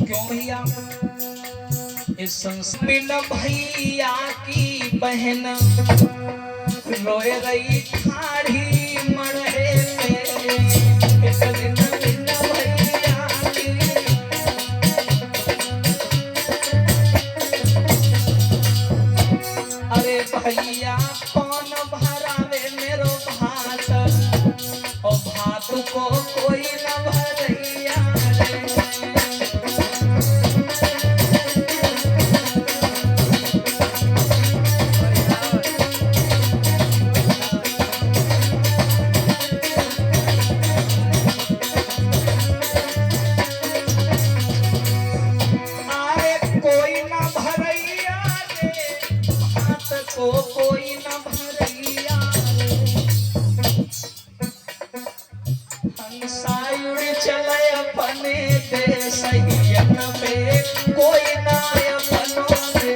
क्यों भैया? इस संस्कृत भैया की बहन रोए रही ठाड़ी मरहे पे। एक दिन बिना भैया की अरे भैया कौन भरावे मेरो भात, और भात को कोई न भरैया रे। को कोई न भरैया हंसायुड़ चले अपने देशयन पे कोई ना अपनों रे।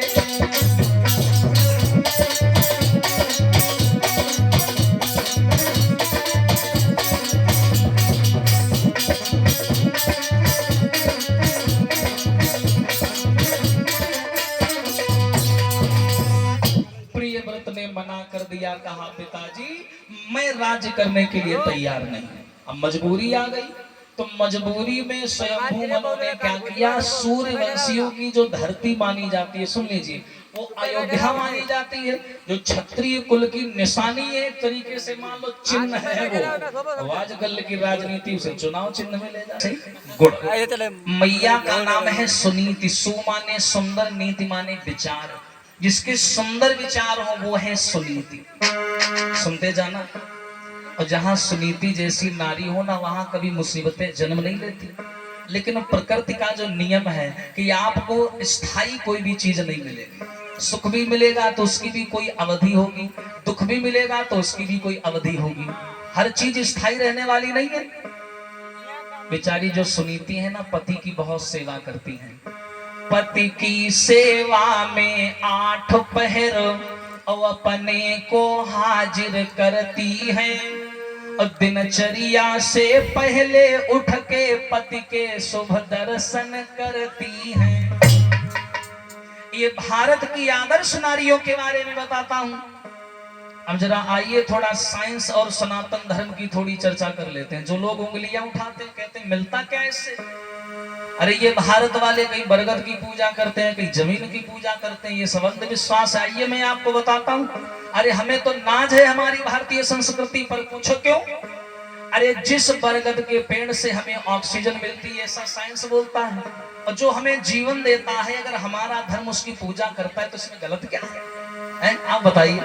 प्रियव्रत ने मना कर दिया, कहा पिताजी मैं राज्य करने के लिए तैयार नहीं। अब मजबूरी आ गई, तो मजबूरी में स्वयंभू मनु ने क्या किया, सूर्यवंशियों की जो धरती मानी जाती है, सुन लीजिए, वो अयोध्या मानी जाती है, जो क्षत्रिय कुल की निशानी है, एक तरीके से मान लो चिन्ह है वो। आजकल की राजनीति उसे चुनाव चिन्ह में ले जाते। गुड़ मैया का नाम है सुनीति। सु माने सुंदर, नीति माने विचार। जिसके सुंदर विचार हो वो है सुनीति। सुनते जाना। और जहां सुनीति जैसी नारी हो ना, वहां कभी मुसीबतें जन्म नहीं लेती। लेकिन प्रकृति का जो नियम है कि आपको स्थायी कोई भी चीज नहीं मिलेगी। सुख भी मिलेगा तो उसकी भी कोई अवधि होगी, दुख भी मिलेगा तो उसकी भी कोई अवधि होगी। हर चीज स्थायी रहने वाली नहीं है। बेचारी जो सुनीति है ना, पति की बहुत सेवा करती है। पति की सेवा में 8 पहर और अपने को हाजिर करती है। और दिनचर्या से पहले उठ के पति के शुभ दर्शन करती हैं। ये भारत की आदर्श नारियों के बारे में बताता हूं। अब जरा आइए थोड़ा साइंस और सनातन धर्म की थोड़ी चर्चा कर लेते हैं। जो लोग उंगलियां उठाते हैं, कहते हैं मिलता क्या है इससे? अरे ये भारत वाले कहीं बरगद की पूजा करते हैं, कहीं जमीन की पूजा करते हैं, ये सब अंधविश्वास है। आइए मैं आपको बताता हूँ। अरे हमें तो नाज है हमारी भारतीय संस्कृति पर। पूछो क्यों? अरे जिस बरगद के पेड़ से हमें ऑक्सीजन मिलती है, ऐसा साइंस बोलता है, और जो हमें जीवन देता है, अगर हमारा धर्म उसकी पूजा करता है तो इसमें गलत क्या है? आप बताइए।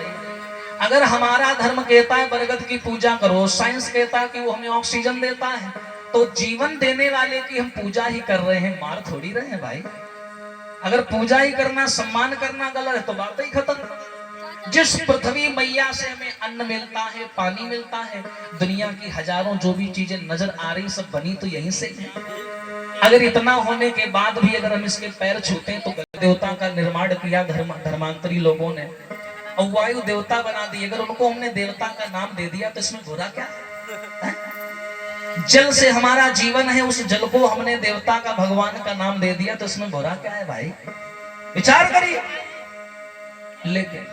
अगर हमारा धर्म कहता है बरगद की पूजा करो, साइंस कहता है कि वो हमें ऑक्सीजन देता है, तो जीवन देने वाले की हम पूजा ही कर रहे हैं, मार थोड़ी रहे हैं भाई। अगर पूजा ही करना, सम्मान करना गलत है तो बात ही खत्म। जिस पृथ्वी मैया से हमें अन्न मिलता है, पानी मिलता है, दुनिया की हजारों जो भी चीजें नजर आ रही सब बनी तो यहीं से है। अगर इतना होने के बाद भी अगर हम इसके पैर छूते हैं, तो देवता का निर्माण किया धर्मांतरी लोगों ने, और वायु देवता बना दी। अगर उनको हमने देवता का नाम दे दिया तो इसमें बुरा क्या है? जल से हमारा जीवन है, उस जल को हमने देवता का, भगवान का नाम दे दिया तो इसमें बुरा क्या है भाई? विचार करिए। लेकिन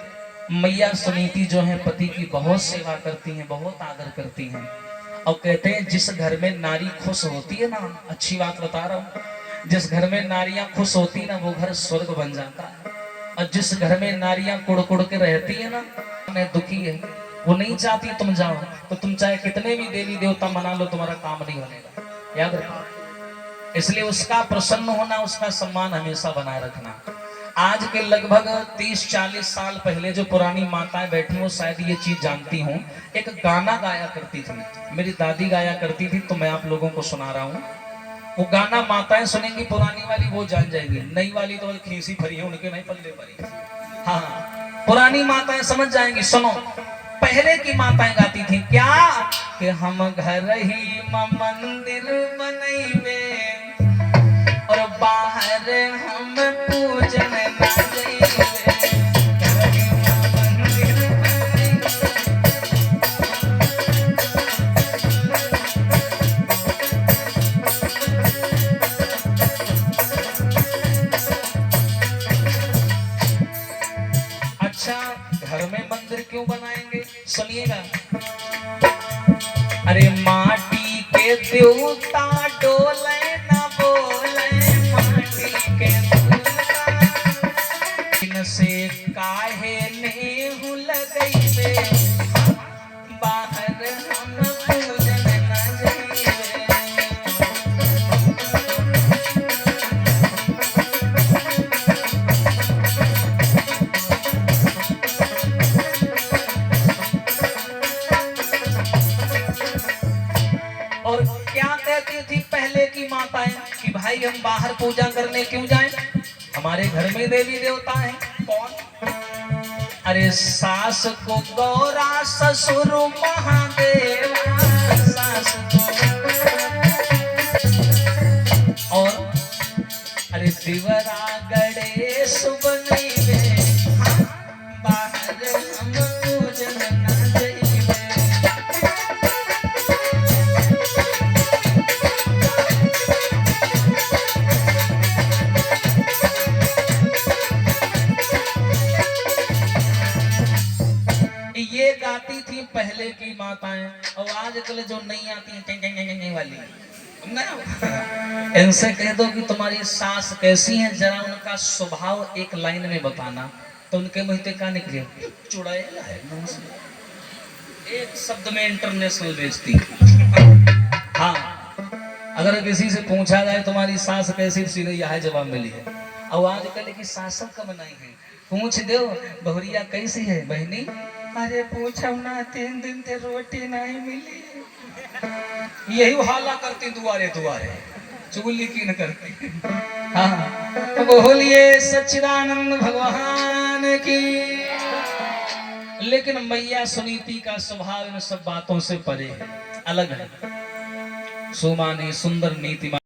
मैया सुनीति जो है पति की बहुत सेवा करती हैं, बहुत आदर करती हैं। और कहते हैं जिस घर में नारी खुश होती है ना, अच्छी बात बता रहा हूँ, जिस घर में नारियां खुश होती ना वो घर स्वर्ग बन जाता है। और जिस घर में नारियां कुड़ के रहती है ना, मैं दुखी है, वो नहीं चाहती तुम जाओ, तो तुम चाहे कितने भी देवी देवता मना लो, तुम्हारा काम नहीं बनेगा। याद रखो। इसलिए उसका प्रसन्न होना, उसका सम्मान हमेशा बनाए रखना। आज के लगभग 30-40 साल पहले जो पुरानी माताएं बैठी हो, शायद ये चीज जानती हूँ, एक गाना गाया करती थी, मेरी दादी गाया करती थी, तो मैं आप लोगों को सुना रहा हूँ। वो गाना माताएं सुनेंगी पुरानी वाली, वो जान जाएंगी, नई वाली तो खींसी फरी है, उनके नहीं पल्ले पड़ी। हाँ, पुरानी माताएं समझ जाएंगी। सुनो, पहले की माताएं गाती थी क्या कि हम घर ही मंदिर बनैबे और बाहर हम पूजन ना जइबे। क्यों बनाएंगे, सुनिएगा। अरे माटी के देवता डोले न बोले, माटी के देवता से काहे नेहु लगइबे, बाहर हम पूजन न जइबे। और क्या कहती थी पहले की माताएं कि भाई हम बाहर पूजा करने क्यों जाएं, हमारे घर में देवी देवता हैं। कौन? अरे सास को गौरा, ससुर महादेवा, सास को और अरे दिवरा गणेश बनइबे, बाहर हम पूजन न जइबे। ये गाती थी पहले की माताएं, और आजकल जो नहीं आती हैं वाली ना, इनसे कह दो कि तुम्हारी सास कैसी है, जरा उनका स्वभाव एक लाइन में बताना, तो उनके मुंह से क्या निकले, चुड़ैल है। एक शब्द में इंटरनेशनल बेइज्जती। हाँ, अगर किसी से पूछा जाए तुम्हारी सास कैसी, सीधे यह जवाब मिली है। और आजकल की सासों का बनाई है, पूछ दो बहुरिया कैसी है बहनी, अरे पूछो ना 3 दिन से रोटी नहीं मिली। यही हाला करती दुआरे दुआरे, चुगली की न करती। हाँ, बोलिए सच्चिदानंद भगवान की। लेकिन मैया सुनीति का स्वभाव इन सब बातों से परे है, अलग है। सुमानी सुंदर नीतिमान।